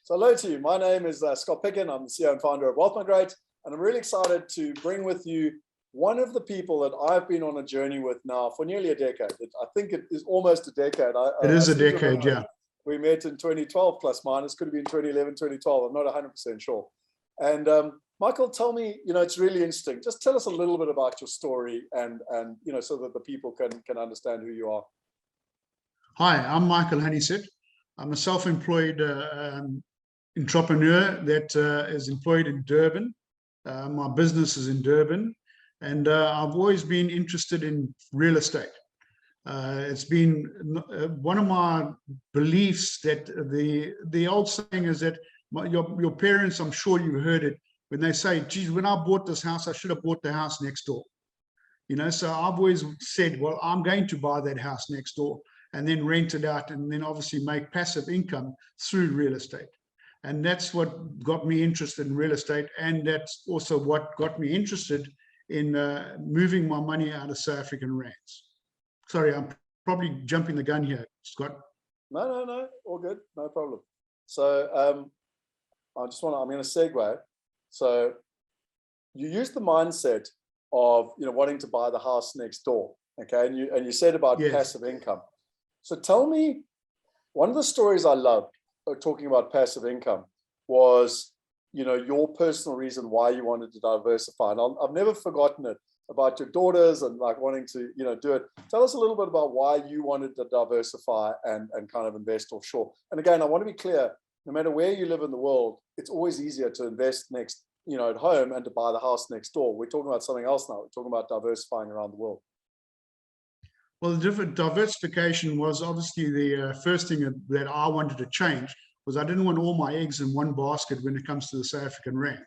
So hello to you. My name is Scott Picken. I'm the CEO and founder of Wealth Migrate, and I'm really excited to bring with you one of the people that I've been on a journey with now for nearly a decade. I think it is almost a decade. It is a decade, yeah. We met in 2012 plus minus, could have been 2011, 2012. I'm not 100% sure. And Michael, tell me, it's really interesting. Just tell us a little bit about your story and so that the people can understand who you are. Hi, I'm Michael Honneysett. I'm a self-employed entrepreneur that is employed in Durban. My business is in Durban, and I've always been interested in real estate. It's been one of my beliefs that the old saying is that your parents, I'm sure you've heard it, when they say, geez, when I bought this house, I should have bought the house next door. So I've always said, well, I'm going to buy that house next door and then rent it out and then obviously make passive income through real estate. And that's what got me interested in real estate. And that's also what got me interested in moving my money out of South African rands. Sorry, I'm probably jumping the gun here, Scott. No, all good, no problem. So I'm going to segue. So you used the mindset of wanting to buy the house next door, okay? And you said about Yes. Passive income. So tell me, one of the stories I loved talking about passive income was your personal reason why you wanted to diversify. And I've never forgotten it, about your daughters and like wanting to do it. Tell us a little bit about why you wanted to diversify and kind of invest offshore. And again, I want to be clear, no matter where you live in the world, it's always easier to invest at home and to buy the house next door. We're talking about something else now. We're talking about diversifying around the world. Well, the different diversification was obviously the first thing that I wanted to change was I didn't want all my eggs in one basket when it comes to the South African rand,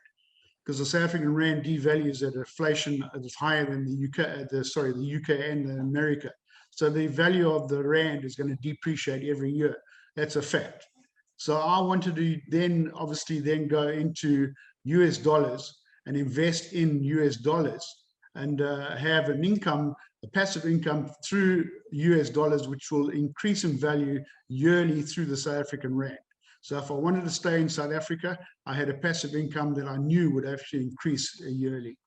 because the South African rand devalues at inflation that is higher than the UK and America. So the value of the rand is going to depreciate every year. That's a fact. So I wanted to then go into US dollars and invest in US dollars and have an income, a passive income through US dollars, which will increase in value yearly through the South African rand. So if I wanted to stay in South Africa, I had a passive income that I knew would actually increase yearly.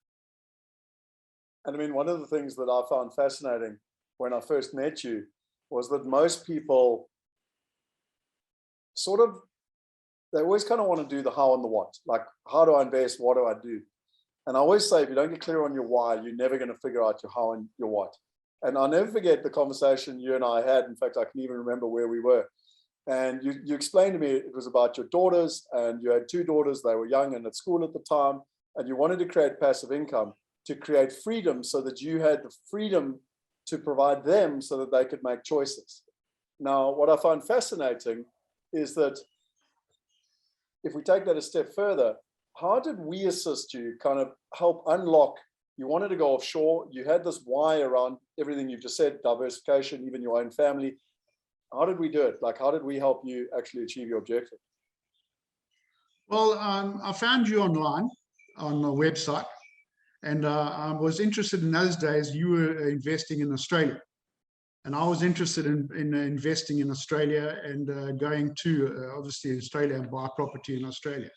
And I mean, one of the things that I found fascinating when I first met you was that most people they always kind of want to do the how and the what. Like, how do I invest? What do I do? And I always say, if you don't get clear on your why, you're never going to figure out your how and your what. And I'll never forget the conversation you and I had. In fact, I can even remember where we were. And you explained to me it was about your daughters, and you had two daughters. They were young and at school at the time, and you wanted to create passive income to create freedom so that you had the freedom to provide them so that they could make choices. Now, what I find fascinating is that if we take that a step further, how did we assist you kind of help unlock? You wanted to go offshore. You had this why around everything you've just said, diversification, even your own family. How did we do it? Like, how did we help you actually achieve your objective? Well, I found you online on the website, and I was interested in those days. You were investing in Australia, and I was interested in investing in Australia and going to obviously Australia and buy property in Australia.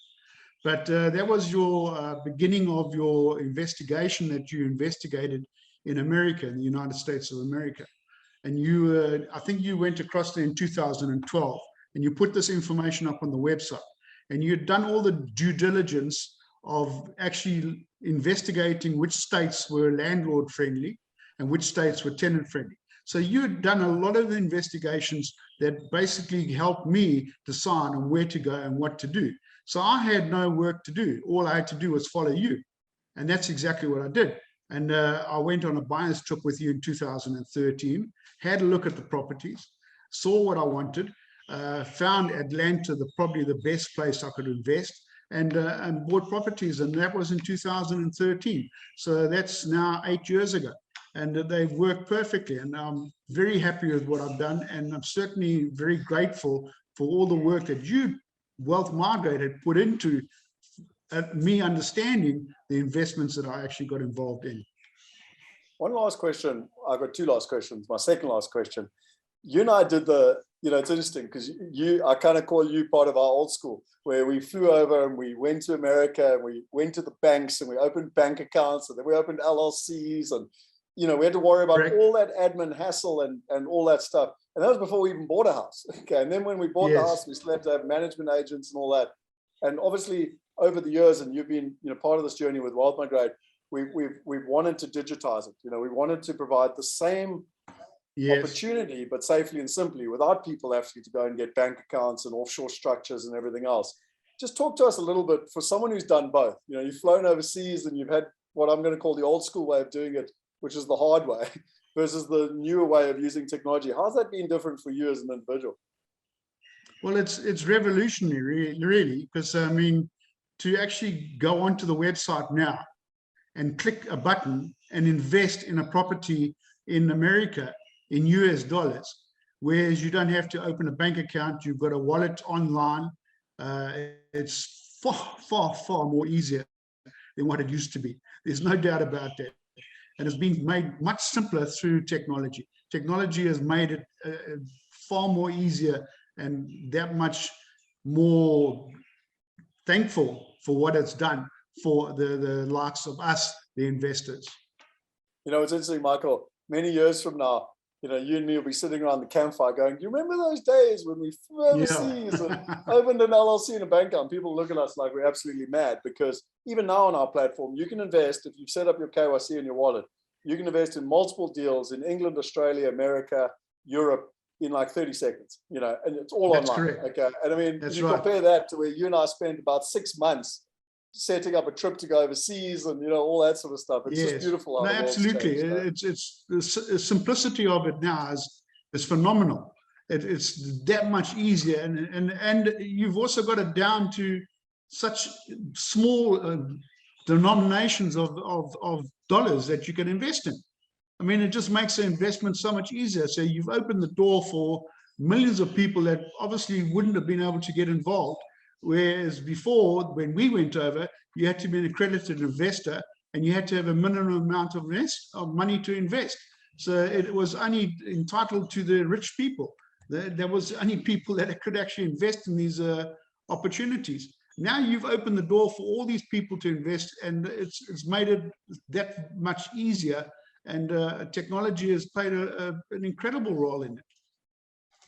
But that was your beginning of your investigation that you investigated in America, in the United States of America. And you, I think you went across there in 2012, and you put this information up on the website. And you had done all the due diligence of actually investigating which states were landlord friendly and which states were tenant friendly. So you had done a lot of investigations that basically helped me decide on where to go and what to do. So I had no work to do. All I had to do was follow you. And that's exactly what I did. And I went on a buyer's trip with you in 2013, had a look at the properties, saw what I wanted, found Atlanta probably the best place I could invest, and bought properties. And that was in 2013. So that's now 8 years ago. And they've worked perfectly. And I'm very happy with what I've done. And I'm certainly very grateful for all the work that you, Wealth Migrate, had put into me understanding the investments that I actually got involved in. One last question. I've got two last questions. My second last question. you and I did it's interesting because I kind of call you part of our old school, where we flew over and we went to America and we went to the banks and we opened bank accounts and then we opened LLCs and, we had to worry about all that admin hassle and all that stuff. And that was before we even bought a house. Okay. And then when we bought the house, we still had to have management agents and all that. And obviously over the years, and you've been, part of this journey with Wealth Migrate, we've wanted to digitize it. We wanted to provide the same opportunity, but safely and simply, without people having to go and get bank accounts and offshore structures and everything else. Just talk to us a little bit, for someone who's done both. You've flown overseas and you've had what I'm going to call the old school way of doing it, which is the hard way, versus the newer way of using technology. How's that been different for you as an individual? Well, it's revolutionary, really, because to actually go onto the website now and click a button and invest in a property in America in US dollars, whereas you don't have to open a bank account. You've got a wallet online. It's far more easier than what it used to be. There's no doubt about that. And it's been made much simpler through technology. Technology has made it far more easier and that much more thankful for what it's done for the likes of us, the investors. It's interesting, Michael, many years from now, you and me will be sitting around the campfire going, do you remember those days when we flew overseas and opened an LLC in a bank account? People look at us like we're absolutely mad, because even now on our platform, you can invest, if you've set up your KYC in your wallet, you can invest in multiple deals in England, Australia, America, Europe in like 30 seconds, and it's all That's online. correct. Okay. And That's you right. compare that to where you and I spent about 6 months setting up a trip to go overseas and all that sort of stuff. It's just beautiful. No, absolutely. It's the simplicity of it now is phenomenal. It's that much easier, and you've also got it down to such small denominations of dollars that you can invest in. It just makes the investment so much easier. So you've opened the door for millions of people that obviously wouldn't have been able to get involved. Whereas before, when we went over, you had to be an accredited investor and you had to have a minimum amount of money to invest. So it was only entitled to the rich people. There was only people that could actually invest in these opportunities. Now you've opened the door for all these people to invest, and it's made it that much easier. And technology has played an incredible role in it.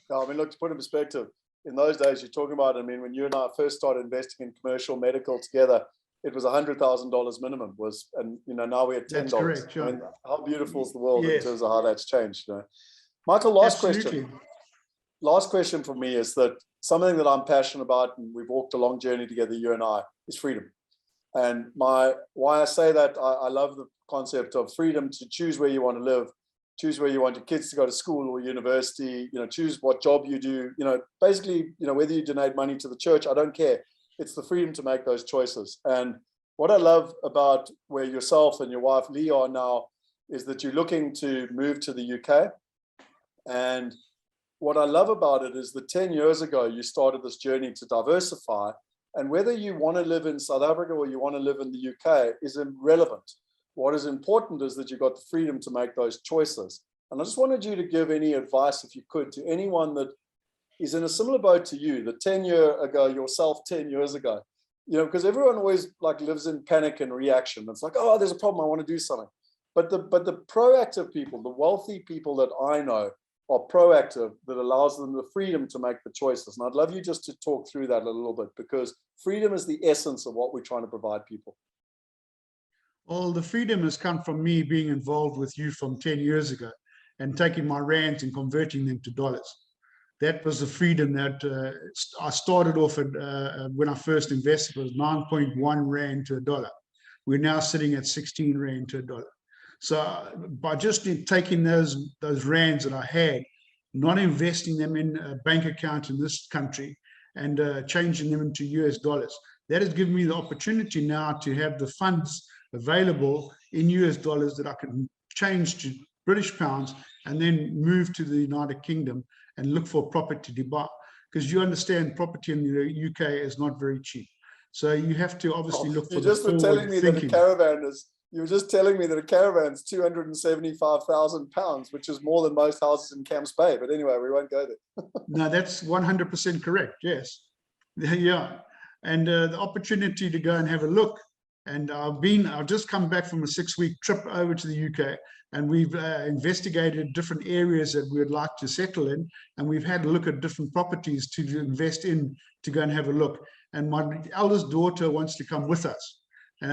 No, look, to put in perspective, in those days you're talking about, when you and I first started investing in commercial medical together, it was $100,000 minimum and now we're at $10. That's correct, sure. How beautiful is the world in terms of how that's changed. Michael, last question for me is that something that I'm passionate about, and we've walked a long journey together, you and I, is freedom. And why I say that, I love the concept of freedom to choose where you want to live, choose where you want your kids to go to school or university, choose what job you do, basically, whether you donate money to the church, I don't care. It's the freedom to make those choices. And what I love about where yourself and your wife, Leigh, are now is that you're looking to move to the UK. And what I love about it is that 10 years ago, you started this journey to diversify. And whether you want to live in South Africa or you want to live in the UK is irrelevant. What is important is that you've got the freedom to make those choices. And I just wanted you to give any advice, if you could, to anyone that is in a similar boat to you, the 10 years ago, because everyone always lives in panic and reaction. It's like, oh, there's a problem, I want to do something. But the proactive people, the wealthy people that I know are proactive, that allows them the freedom to make the choices. And I'd love you just to talk through that a little bit, because freedom is the essence of what we're trying to provide people. Well, the freedom has come from me being involved with you from 10 years ago and taking my rands and converting them to dollars. That was the freedom that I started off at when I first invested. It was 9.1 Rand to a dollar. We're now sitting at 16 Rand to a dollar. So by just taking those rands that I had, not investing them in a bank account in this country and changing them into US dollars, that has given me the opportunity now to have the funds available in US dollars that I can change to British pounds and then move to the United Kingdom and look for property to buy. Because you understand, property in the UK is not very cheap. So you have to obviously look for the forward thinking. You just were telling me that a caravan is You were just telling me that a caravan's £275,000, which is more than most houses in Camps Bay. But anyway, we won't go there. No, that's 100% correct. Yes. Yeah. And the opportunity to go and have a look. And I've just come back from a 6-week trip over to the UK, and we've investigated different areas that we would like to settle in. And we've had a look at different properties to invest in, to go and have a look. And my eldest daughter wants to come with us.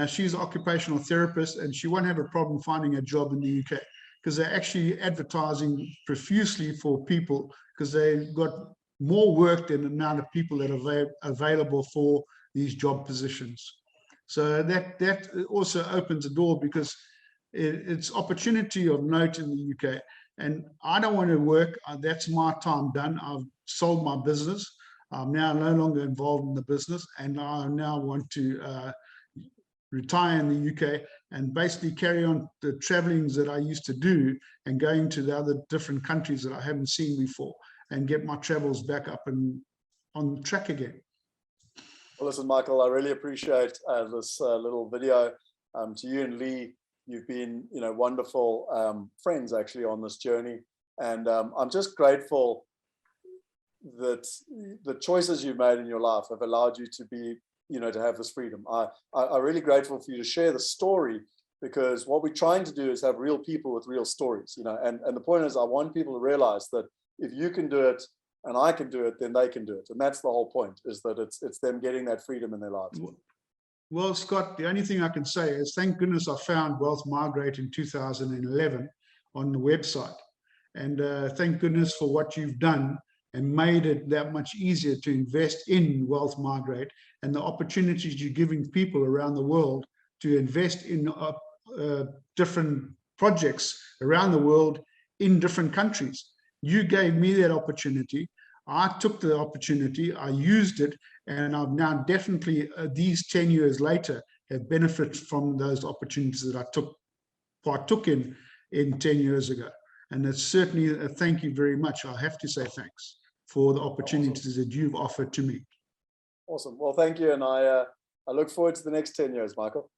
She's an occupational therapist, and she won't have a problem finding a job in the UK, because they're actually advertising profusely for people, because they've got more work than the amount of people that are available for these job positions. So that also opens a door, because it's opportunity of note in the UK. And I don't want to work. That's my time done. I've sold my business. I'm now no longer involved in the business, and I now want to retire in the UK and basically carry on the travelings that I used to do, and going to the other different countries that I haven't seen before, and get my travels back up and on track again. Well, listen, Michael, I really appreciate this little video. To you and Leigh, you've been, wonderful friends actually on this journey, and I'm just grateful that the choices you've made in your life have allowed you to be, to have this freedom. I'm really grateful for you to share the story, because what we're trying to do is have real people with real stories, and the point is, I want people to realize that if you can do it and I can do it, then they can do it. And that's the whole point, is that it's them getting that freedom in their lives. Well, Scott, the only thing I can say is thank goodness I found Wealth Migrate in 2011 on the website. And thank goodness for what you've done and made it that much easier to invest in Wealth Migrate, and the opportunities you're giving people around the world to invest in different projects around the world in different countries. You gave me that opportunity. I took the opportunity, I used it, and I've now definitely, these 10 years later, have benefited from those opportunities that I partook in 10 years ago. And it's certainly a thank you very much. I have to say thanks for the opportunities that you've offered to me. Awesome. Well, thank you. And I look forward to the next 10 years, Michael.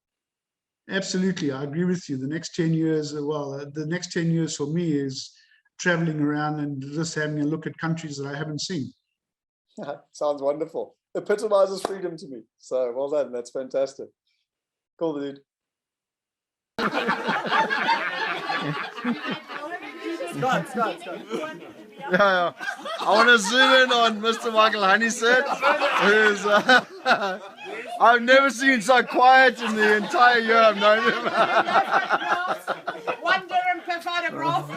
Absolutely. I agree with you. The next 10 years, the next 10 years for me is traveling around and just having a look at countries that I haven't seen. Sounds wonderful. Epitomizes freedom to me. So well done. That's fantastic. Cool, dude. Scott. Yeah. I want to zoom in on Mr. Michael Honneysett, who's I've never seen so quiet in the entire year I've known him. $1 per photograph.